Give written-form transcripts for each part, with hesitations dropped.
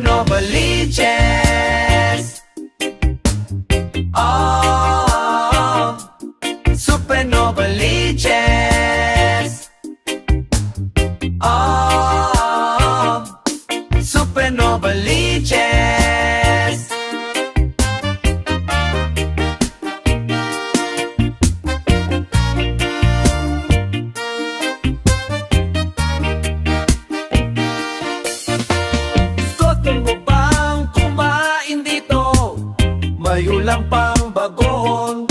Supernova Liches. Oh, Supernova Liches. Oh, Supernova Liches. Gusto mo bang kumain dito? May ulam pang bagoong,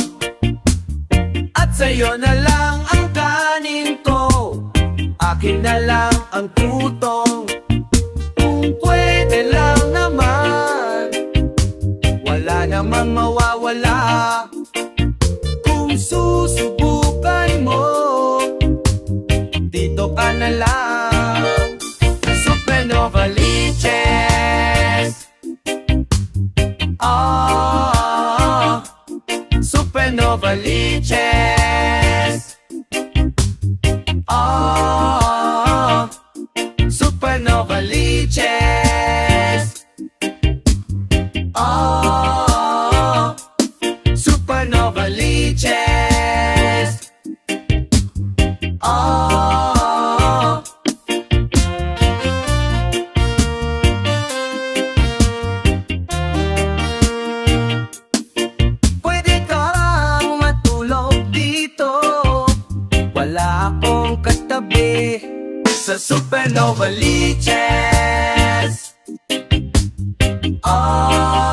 at sa'yo na lang ang kanin ko, akin na lang ang tutong. Kung pwede lang naman, wala namang mawawala. Kung susubukan mo, dito ka na lang. Supernova Liches. Oh, Supernova Liches. Oh, Supernova Liches. Oh, Supernova Liches. Oh, pwede kang matulog dito, wala akong katabi sa Supernova Liches. Oh,